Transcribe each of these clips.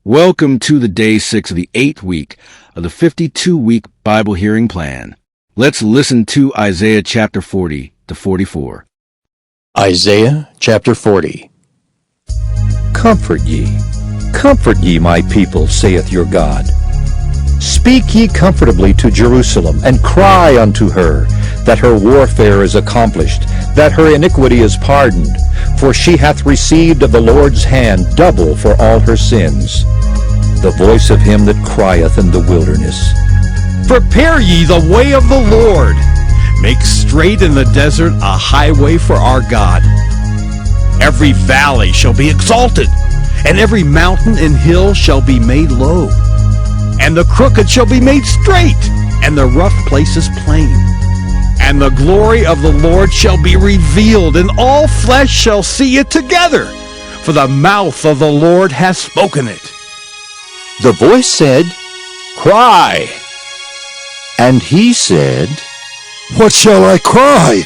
Welcome to the day 6 of the 8th week of the 52-week Bible hearing plan. Let's listen to Isaiah chapter 40 to 44. Isaiah chapter 40. Comfort ye, my people, saith your God. Speak ye comfortably to Jerusalem, and cry unto her, that her warfare is accomplished, that her iniquity is pardoned, for she hath received of the Lord's hand double for all her sins. The voice of him that crieth in the wilderness, Prepare ye the way of the Lord. Make straight in the desert a highway for our God. Every valley shall be exalted, and every mountain and hill shall be made low. And the crooked shall be made straight, and the rough places plain. And the glory of the Lord shall be revealed, and all flesh shall see it together, for the mouth of the Lord hath spoken it. The voice said, Cry. And he said, What shall I cry?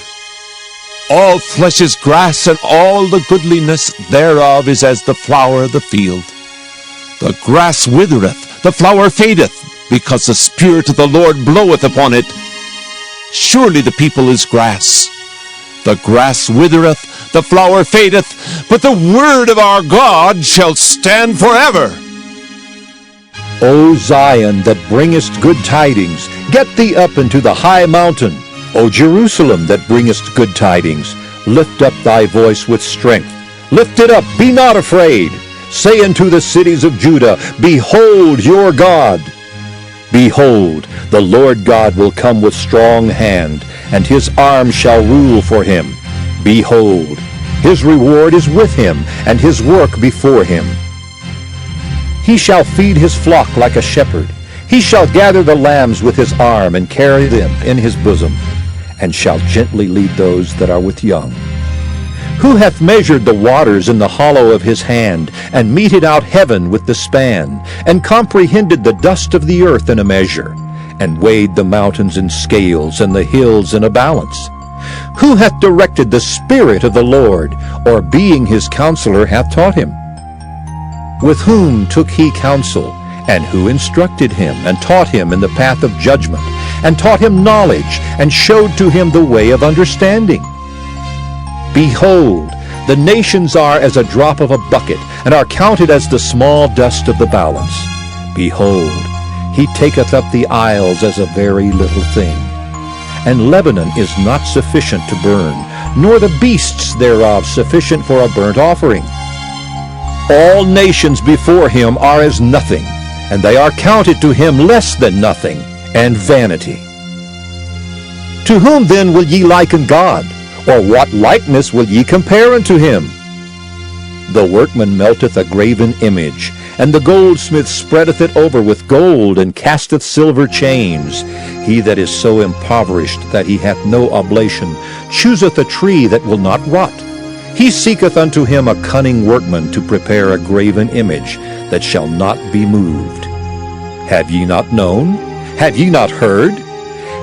All flesh is grass, and all the goodliness thereof is as the flower of the field. The grass withereth, the flower fadeth, because the Spirit of the Lord bloweth upon it. Surely the people is grass. The grass withereth, the flower fadeth, but the word of our God shall stand forever. O Zion, that bringest good tidings, get thee up into the high mountain. O Jerusalem, that bringest good tidings, lift up thy voice with strength. Lift it up, be not afraid. Say unto the cities of Judah, Behold your God. Behold, the Lord God will come with strong hand, and his arm shall rule for him. Behold, his reward is with him, and his work before him. He shall feed his flock like a shepherd. He shall gather the lambs with his arm, and carry them in his bosom, and shall gently lead those that are with young. Who hath measured the waters in the hollow of his hand, and meted out heaven with the span, and comprehended the dust of the earth in a measure, and weighed the mountains in scales, and the hills in a balance? Who hath directed the Spirit of the Lord, or being his counselor hath taught him? With whom took he counsel, and who instructed him, and taught him in the path of judgment, and taught him knowledge, and showed to him the way of understanding? Behold, the nations are as a drop of a bucket, and are counted as the small dust of the balance. Behold, he taketh up the isles as a very little thing. And Lebanon is not sufficient to burn, nor the beasts thereof sufficient for a burnt offering. All nations before him are as nothing, and they are counted to him less than nothing, and vanity. To whom then will ye liken God? Or what likeness will ye compare unto him? The workman melteth a graven image, and the goldsmith spreadeth it over with gold, and casteth silver chains. He that is so impoverished that he hath no oblation chooseth a tree that will not rot. He seeketh unto him a cunning workman to prepare a graven image that shall not be moved. Have ye not known? Have ye not heard?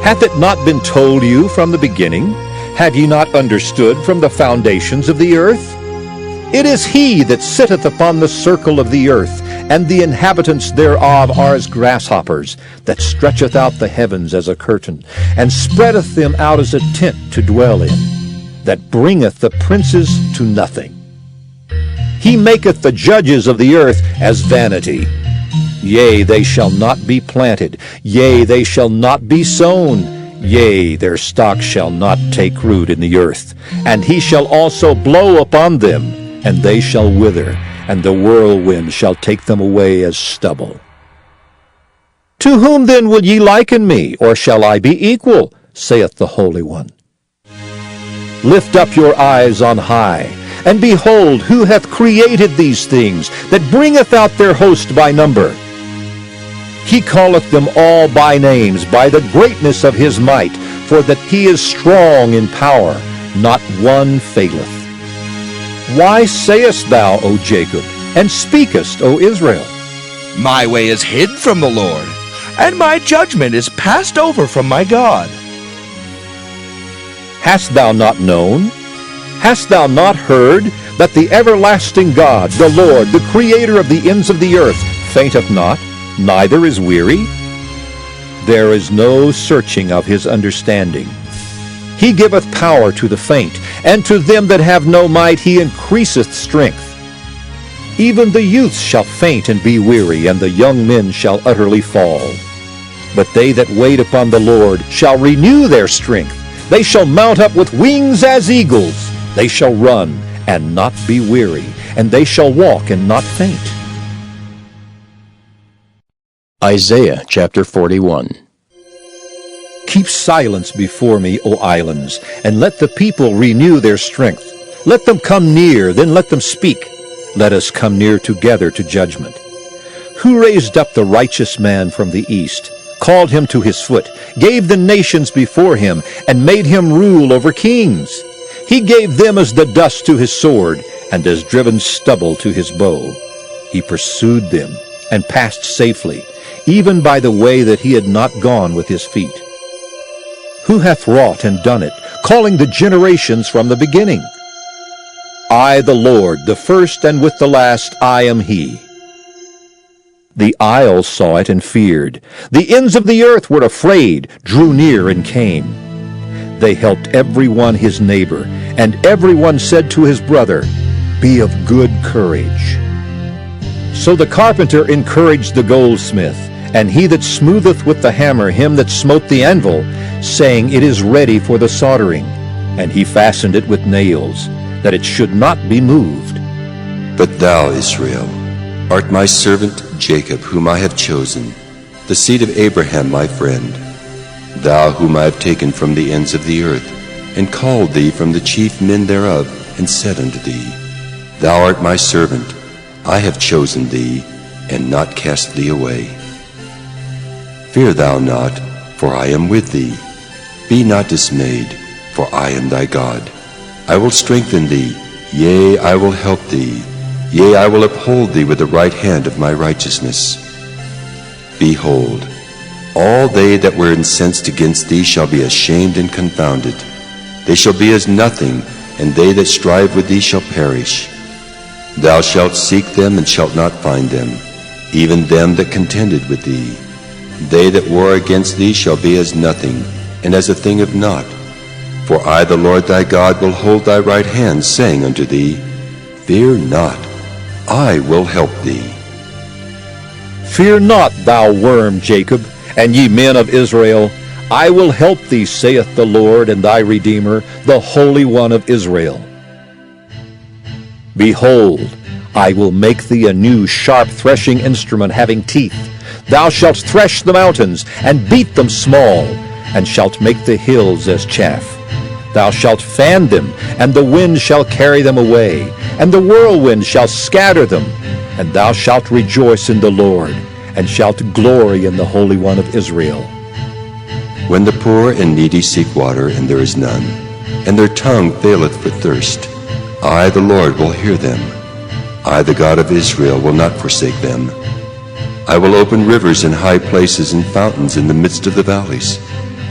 Hath it not been told you from the beginning? Have ye not understood from the foundations of the earth? It is he that sitteth upon the circle of the earth, and the inhabitants thereof are as grasshoppers, that stretcheth out the heavens as a curtain, and spreadeth them out as a tent to dwell in, that bringeth the princes to nothing. He maketh the judges of the earth as vanity. Yea, they shall not be planted, yea, they shall not be sown. Yea, their stock shall not take root in the earth, and he shall also blow upon them, and they shall wither, and the whirlwind shall take them away as stubble. To whom then will ye liken me, or shall I be equal, saith the Holy One? Lift up your eyes on high, and behold, who hath created these things, that bringeth out their host by number? He calleth them all by names, by the greatness of his might, for that he is strong in power, not one faileth. Why sayest thou, O Jacob, and speakest, O Israel? My way is hid from the Lord, and my judgment is passed over from my God. Hast thou not known? Hast thou not heard that the everlasting God, the Lord, the Creator of the ends of the earth, fainteth not, neither is weary? There is no searching of his understanding. He giveth power to the faint, and to them that have no might he increaseth strength. Even the youths shall faint and be weary, and the young men shall utterly fall. But they that wait upon the Lord shall renew their strength. They shall mount up with wings as eagles. They shall run and not be weary, and they shall walk and not faint. Isaiah chapter 41. Keep silence before me, O islands, and let the people renew their strength. Let them come near, then let them speak. Let us come near together to judgment. Who raised up the righteous man from the east, called him to his foot, gave the nations before him, and made him rule over kings? He gave them as the dust to his sword, and as driven stubble to his bow. He pursued them, and passed safely, even by the way that he had not gone with his feet. Who hath wrought and done it, calling the generations from the beginning? I, the Lord, the first and with the last, I am he. The isles saw it and feared. The ends of the earth were afraid, drew near and came. They helped every one his neighbor, and every one said to his brother, Be of good courage. So the carpenter encouraged the goldsmith, and he that smootheth with the hammer him that smote the anvil, saying, It is ready for the soldering. And he fastened it with nails, that it should not be moved. But thou, Israel, art my servant Jacob, whom I have chosen, the seed of Abraham my friend. Thou whom I have taken from the ends of the earth, and called thee from the chief men thereof, and said unto thee, Thou art my servant, I have chosen thee, and not cast thee away. Fear thou not, for I am with thee. Be not dismayed, for I am thy God. I will strengthen thee, yea, I will help thee. Yea, I will uphold thee with the right hand of my righteousness. Behold, all they that were incensed against thee shall be ashamed and confounded. They shall be as nothing, and they that strive with thee shall perish. Thou shalt seek them, and shalt not find them, even them that contended with thee. They that war against thee shall be as nothing, and as a thing of naught. For I, the Lord thy God, will hold thy right hand, saying unto thee, Fear not, I will help thee. Fear not, thou worm Jacob, and ye men of Israel. I will help thee, saith the Lord, and thy Redeemer, the Holy One of Israel. Behold, I will make thee a new sharp threshing instrument having teeth. Thou shalt thresh the mountains, and beat them small, and shalt make the hills as chaff. Thou shalt fan them, and the wind shall carry them away, and the whirlwind shall scatter them. And thou shalt rejoice in the Lord, and shalt glory in the Holy One of Israel. When the poor and needy seek water, and there is none, and their tongue faileth for thirst, I, the Lord, will hear them. I, the God of Israel, will not forsake them. I will open rivers in high places and fountains in the midst of the valleys.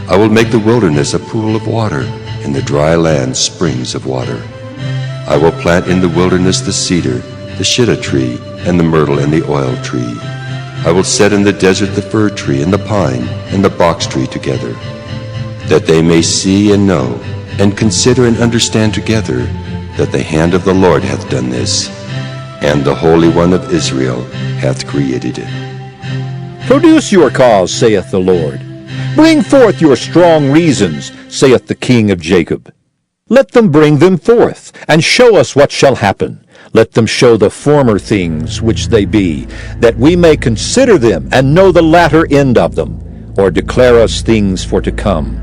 I will make the wilderness a pool of water, and the dry land springs of water. I will plant in the wilderness the cedar, the shittim tree, and the myrtle, and the oil tree. I will set in the desert the fir tree, and the pine, and the box tree together, that they may see and know, and consider and understand together, that the hand of the Lord hath done this, and the Holy One of Israel hath created it. Produce your cause, saith the Lord. Bring forth your strong reasons, saith the King of Jacob. Let them bring them forth, and show us what shall happen. Let them show the former things which they be, that we may consider them, and know the latter end of them, or declare us things for to come.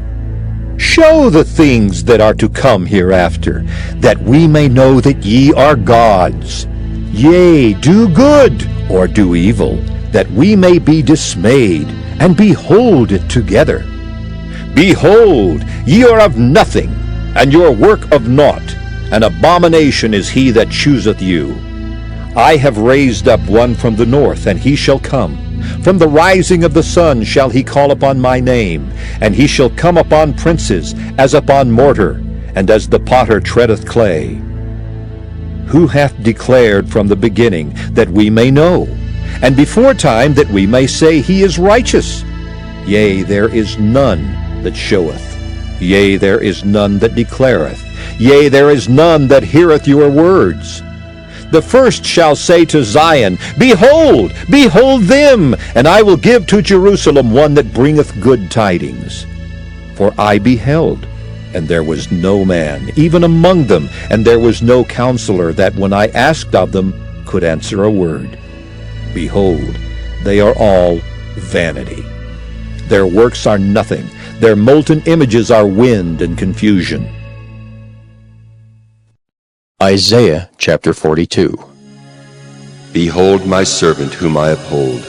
Show the things that are to come hereafter, that we may know that ye are gods. Yea, do good, or do evil, that we may be dismayed, and behold it together. Behold, ye are of nothing, and your work of naught. An abomination is he that chooseth you. I have raised up one from the north, and he shall come. From the rising of the sun shall he call upon my name, and he shall come upon princes, as upon mortar, and as the potter treadeth clay. Who hath declared from the beginning, that we may know, and before time that we may say he is righteous. Yea, there is none that showeth. Yea, there is none that declareth. Yea, there is none that heareth your words. The first shall say to Zion, Behold, behold them, and I will give to Jerusalem one that bringeth good tidings. For I beheld, and there was no man, even among them, and there was no counselor that when I asked of them could answer a word. Behold, they are all vanity. Their works are nothing. Their molten images are wind and confusion. Isaiah chapter 42. Behold my servant whom I uphold,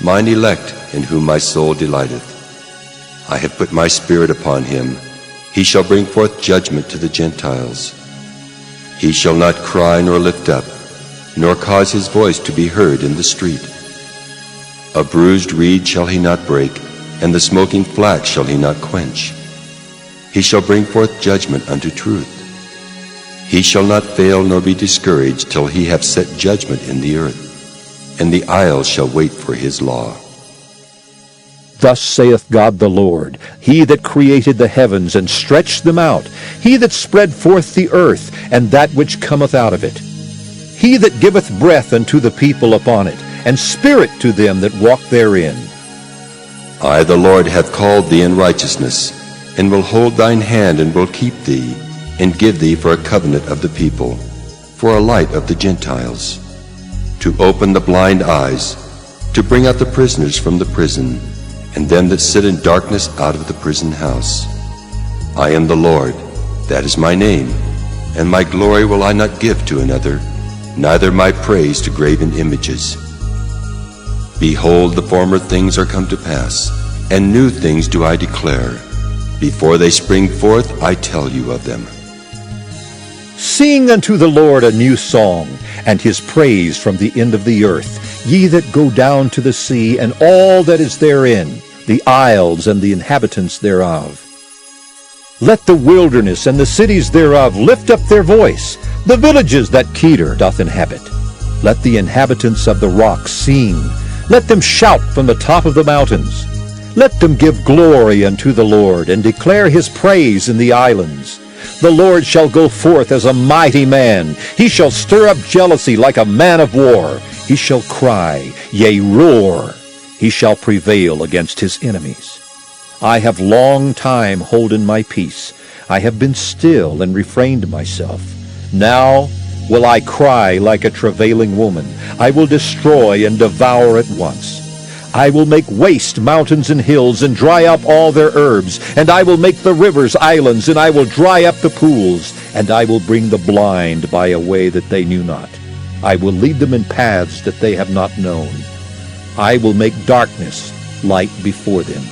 mine elect in whom my soul delighteth. I have put my spirit upon him. He shall bring forth judgment to the Gentiles. He shall not cry nor lift up, nor cause his voice to be heard in the street. A bruised reed shall he not break, and the smoking flax shall he not quench. He shall bring forth judgment unto truth. He shall not fail nor be discouraged till he have set judgment in the earth, and the isles shall wait for his law. Thus saith God the Lord, He that created the heavens and stretched them out, He that spread forth the earth, and that which cometh out of it, He that giveth breath unto the people upon it, and spirit to them that walk therein. I, the Lord, have called thee in righteousness, and will hold thine hand, and will keep thee, and give thee for a covenant of the people, for a light of the Gentiles, to open the blind eyes, to bring out the prisoners from the prison, and them that sit in darkness out of the prison house. I am the Lord, that is my name, and my glory will I not give to another, neither my praise to graven images. Behold, the former things are come to pass, and new things do I declare. Before they spring forth, I tell you of them. Sing unto the Lord a new song, and his praise from the end of the earth, ye that go down to the sea, and all that is therein, the isles and the inhabitants thereof. Let the wilderness and the cities thereof lift up their voice, the villages that Kedar doth inhabit. Let the inhabitants of the rocks sing, let them shout from the top of the mountains. Let them give glory unto the Lord, and declare his praise in the islands. The Lord shall go forth as a mighty man. He shall stir up jealousy like a man of war. He shall cry, yea, roar. He shall prevail against his enemies. I have long time holden my peace. I have been still and refrained myself. Now will I cry like a travailing woman. I will destroy and devour at once. I will make waste mountains and hills, and dry up all their herbs. And I will make the rivers islands, and I will dry up the pools. And I will bring the blind by a way that they knew not. I will lead them in paths that they have not known. I will make darkness light before them,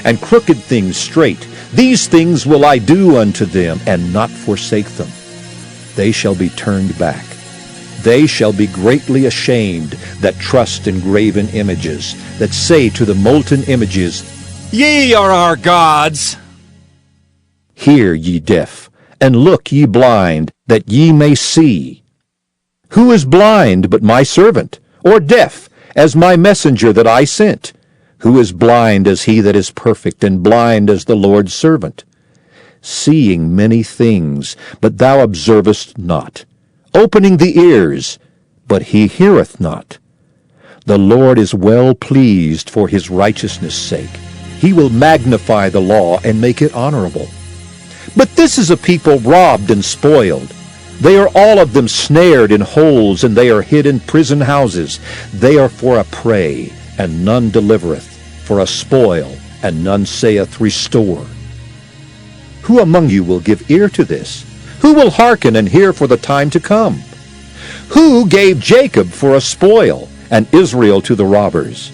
and crooked things straight. These things will I do unto them, and not forsake them. They shall be turned back. They shall be greatly ashamed that trust in graven images, that say to the molten images, Ye are our gods. Hear, ye deaf, and look, ye blind, that ye may see. Who is blind but my servant, or deaf as my messenger that I sent? Who is blind as he that is perfect, and blind as the Lord's servant? Seeing many things, but thou observest not. Opening the ears, but he heareth not. The Lord is well pleased for his righteousness' sake. He will magnify the law and make it honorable. But this is a people robbed and spoiled. They are all of them snared in holes, and they are hid in prison houses. They are for a prey, and none delivereth, for a spoil, and none saith, Restore. Who among you will give ear to this? Who will hearken and hear for the time to come? Who gave Jacob for a spoil, and Israel to the robbers?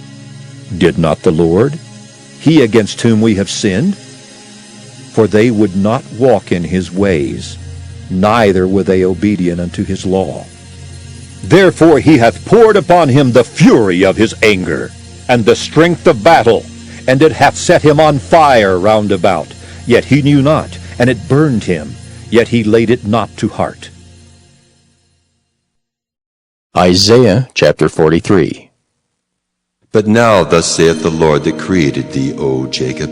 Did not the Lord, he against whom we have sinned? For they would not walk in his ways, neither were they obedient unto his law. Therefore he hath poured upon him the fury of his anger, and the strength of battle, and it hath set him on fire round about. Yet he knew not, and it burned him, yet he laid it not to heart. Isaiah chapter 43. But now thus saith the Lord that created thee, O Jacob,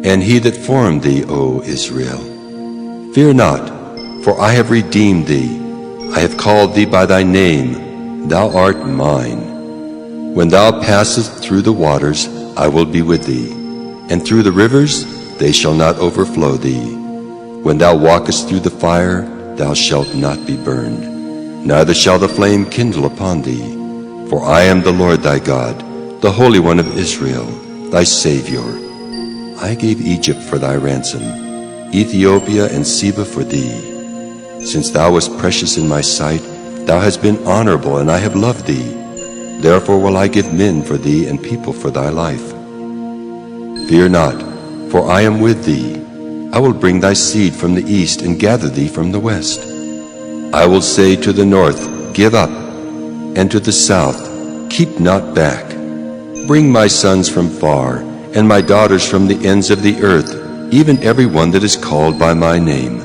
and he that formed thee, O Israel. Fear not, for I have redeemed thee. I have called thee by thy name. Thou art mine. When thou passest through the waters, I will be with thee, and through the rivers, they shall not overflow thee. When thou walkest through the fire, thou shalt not be burned, neither shall the flame kindle upon thee. For I am the Lord thy God, the Holy One of Israel, thy Savior. I gave Egypt for thy ransom, Ethiopia and Seba for thee. Since thou wast precious in my sight, thou hast been honorable, and I have loved thee. Therefore will I give men for thee and people for thy life. Fear not, for I am with thee. I will bring thy seed from the east and gather thee from the west. I will say to the north, Give up, and to the south, Keep not back. Bring my sons from far, and my daughters from the ends of the earth, even every one that is called by my name.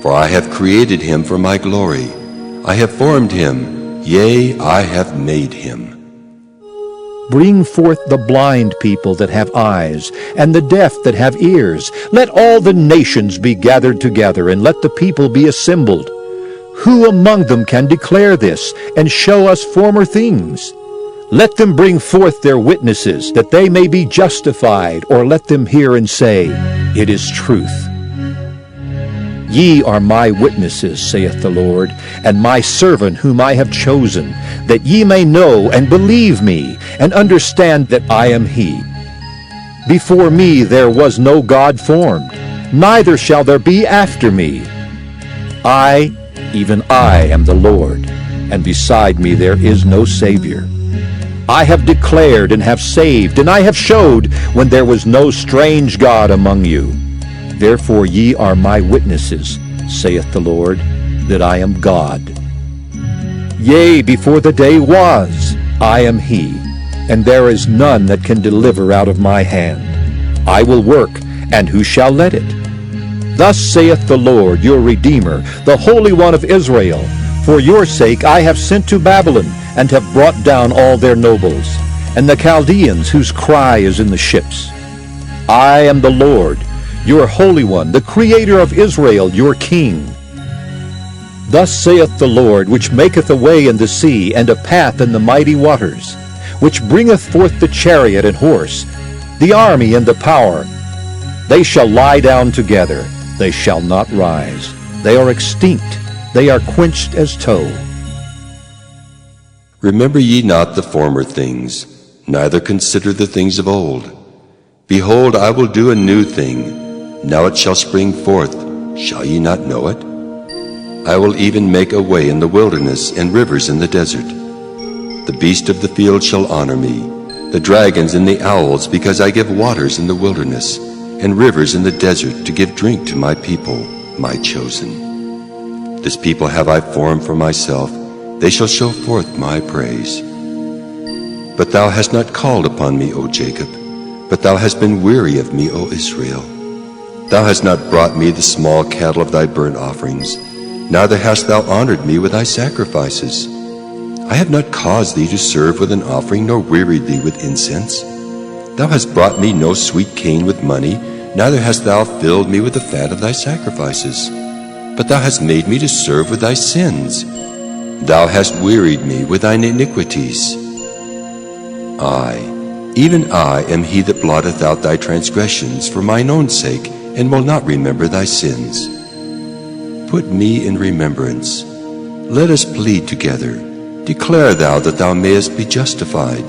For I have created him for my glory. I have formed him, yea, I have made him. Bring forth the blind people that have eyes, and the deaf that have ears. Let all the nations be gathered together, and let the people be assembled. Who among them can declare this, and show us former things? Let them bring forth their witnesses, that they may be justified, or let them hear and say, It is truth. Ye are my witnesses, saith the Lord, and my servant whom I have chosen, that ye may know and believe me, and understand that I am he. Before me there was no God formed, neither shall there be after me. I, even I, am the Lord, and beside me there is no Savior. I have declared and have saved, and I have showed when there was no strange God among you. Therefore ye are my witnesses, saith the Lord, that I am God. Yea, before the day was, I am he, and there is none that can deliver out of my hand. I will work, and who shall let it? Thus saith the Lord, your Redeemer, the Holy One of Israel, For your sake I have sent to Babylon, and have brought down all their nobles, and the Chaldeans whose cry is in the ships. I am the Lord, your Holy One, the Creator of Israel, your King. Thus saith the Lord, which maketh a way in the sea, and a path in the mighty waters, which bringeth forth the chariot and horse, the army and the power. They shall lie down together, they shall not rise. They are extinct, they are quenched as tow. Remember ye not the former things, neither consider the things of old. Behold, I will do a new thing. Now it shall spring forth. Shall ye not know it? I will even make a way in the wilderness and rivers in the desert. The beast of the field shall honor me, the dragons and the owls, because I give waters in the wilderness and rivers in the desert to give drink to my people, my chosen. This people have I formed for myself. They shall show forth my praise. But thou hast not called upon me, O Jacob, but thou hast been weary of me, O Israel. Thou hast not brought me the small cattle of thy burnt offerings, neither hast thou honored me with thy sacrifices. I have not caused thee to serve with an offering, nor wearied thee with incense. Thou hast brought me no sweet cane with money, neither hast thou filled me with the fat of thy sacrifices. But thou hast made me to serve with thy sins. Thou hast wearied me with thine iniquities. I, even I, am he that blotteth out thy transgressions for mine own sake, and will not remember thy sins. Put me in remembrance. Let us plead together. Declare thou that thou mayest be justified.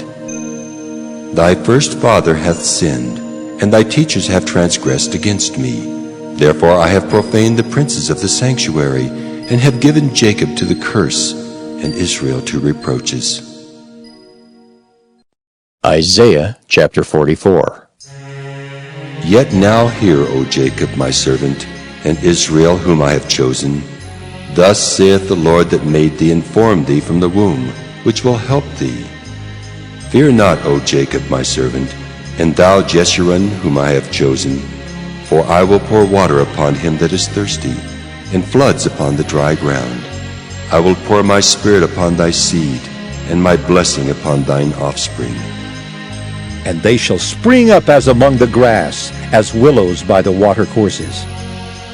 Thy first father hath sinned, and thy teachers have transgressed against me. Therefore I have profaned the princes of the sanctuary, and have given Jacob to the curse, and Israel to reproaches. Isaiah chapter 44. Yet now hear, O Jacob, my servant, and Israel, whom I have chosen. Thus saith the Lord that made thee and formed thee from the womb, which will help thee. Fear not, O Jacob, my servant, and thou, Jeshurun, whom I have chosen. For I will pour water upon him that is thirsty, and floods upon the dry ground. I will pour my spirit upon thy seed, and my blessing upon thine offspring. and they shall spring up as among the grass, as willows by the watercourses.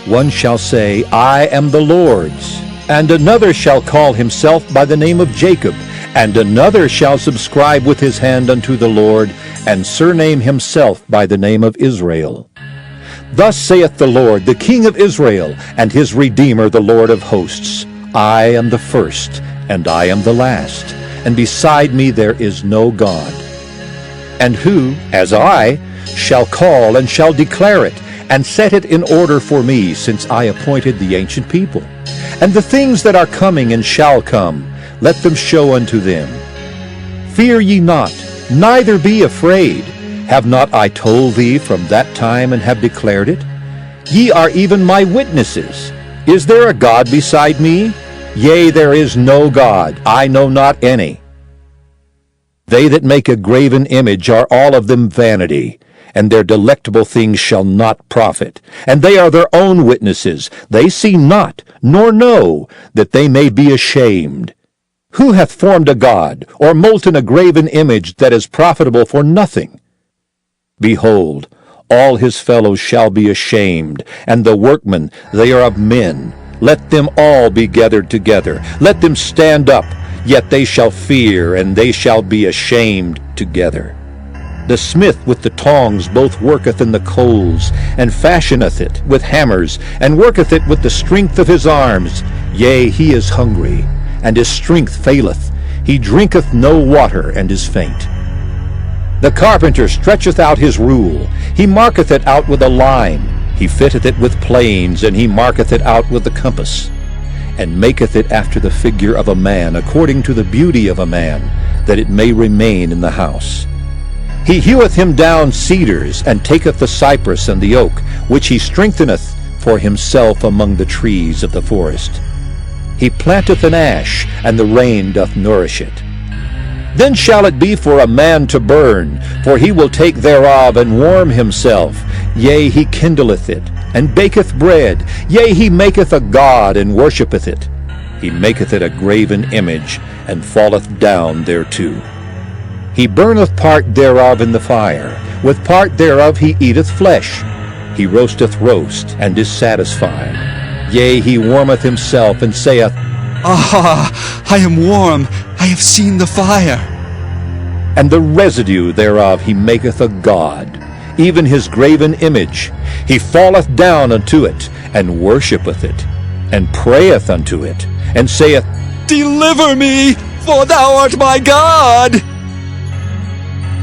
One shall say, I am the Lord's, and another shall call himself by the name of Jacob, and another shall subscribe with his hand unto the Lord, and surname himself by the name of Israel. Thus saith the Lord, the King of Israel, and his Redeemer, the Lord of hosts, I am the first, and I am the last, and beside me there is no God. And who, as I, shall call and shall declare it, and set it in order for me, since I appointed the ancient people? And the things that are coming and shall come, let them show unto them. Fear ye not, neither be afraid. Have not I told thee from that time, and have declared it? Ye are even my witnesses. Is there a God beside me? Yea, there is no God, I know not any. They that make a graven image are all of them vanity, and their delectable things shall not profit. And they are their own witnesses. They see not, nor know, that they may be ashamed. Who hath formed a god, or molten a graven image that is profitable for nothing? Behold, all his fellows shall be ashamed, and the workmen, they are of men. Let them all be gathered together. Let them stand up, yet they shall fear, and they shall be ashamed together. The smith with the tongs both worketh in the coals, and fashioneth it with hammers, and worketh it with the strength of his arms. Yea, he is hungry, and his strength faileth. He drinketh no water, and is faint. The carpenter stretcheth out his rule. He marketh it out with a line. He fitteth it with planes, and he marketh it out with the compass, and maketh it after the figure of a man, according to the beauty of a man, that it may remain in the house. He heweth him down cedars, and taketh the cypress and the oak, which he strengtheneth for himself among the trees of the forest. He planteth an ash, and the rain doth nourish it. Then shall it be for a man to burn, for he will take thereof and warm himself. Yea, he kindleth it, and baketh bread. Yea, he maketh a god, and worshippeth it. He maketh it a graven image, and falleth down thereto. He burneth part thereof in the fire. With part thereof he eateth flesh. He roasteth roast, and is satisfied. Yea, he warmeth himself, and saith, Ah, I am warm, I have seen the fire. And the residue thereof he maketh a god, even his graven image. He falleth down unto it, and worshippeth it, and prayeth unto it, and saith, Deliver me, for thou art my God.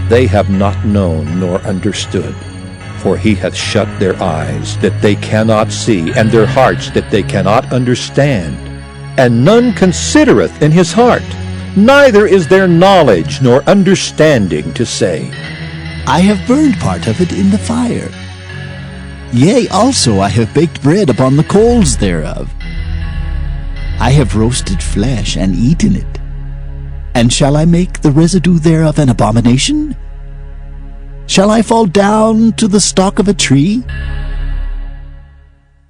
They have not known nor understood, for he hath shut their eyes, that they cannot see, and their hearts, that they cannot understand. And none considereth in his heart, neither is there knowledge nor understanding to say, I have burned part of it in the fire. Yea, also I have baked bread upon the coals thereof. I have roasted flesh and eaten it. And shall I make the residue thereof an abomination? Shall I fall down to the stalk of a tree?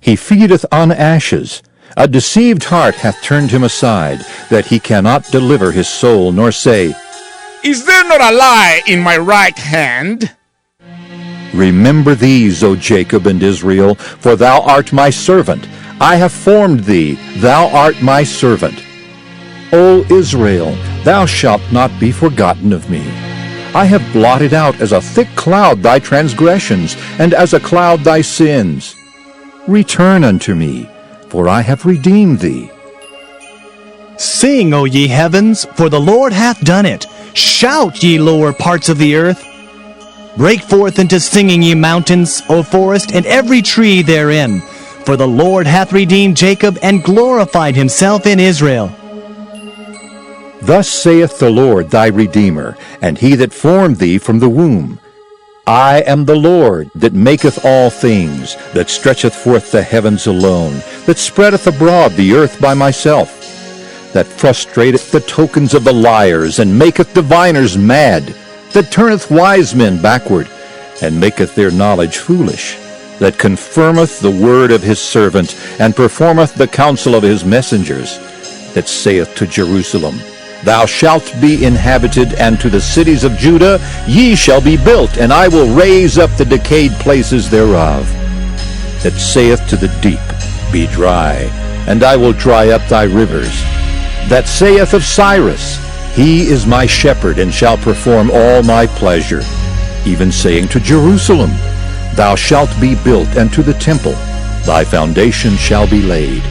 He feedeth on ashes. A deceived heart hath turned him aside, that he cannot deliver his soul, nor say, Is there not a lie in my right hand? Remember these, O Jacob and Israel, for thou art my servant. I have formed thee, thou art my servant. O Israel, thou shalt not be forgotten of me. I have blotted out as a thick cloud thy transgressions, and as a cloud thy sins. Return unto me, for I have redeemed thee. Sing, O ye heavens, for the Lord hath done it. Shout, ye lower parts of the earth. Break forth into singing, ye mountains, O forest, and every tree therein. For the Lord hath redeemed Jacob, and glorified himself in Israel. Thus saith the Lord thy Redeemer, and he that formed thee from the womb. I am the Lord that maketh all things, that stretcheth forth the heavens alone, that spreadeth abroad the earth by myself, that frustrateth the tokens of the liars, and maketh diviners mad, that turneth wise men backward, and maketh their knowledge foolish, that confirmeth the word of his servant, and performeth the counsel of his messengers, that saith to Jerusalem, thou shalt be inhabited, and to the cities of Judah ye shall be built, and I will raise up the decayed places thereof. That saith to the deep, Be dry, and I will dry up thy rivers. That saith of Cyrus, He is my shepherd, and shall perform all my pleasure. Even saying to Jerusalem, Thou shalt be built, and to the temple, thy foundation shall be laid.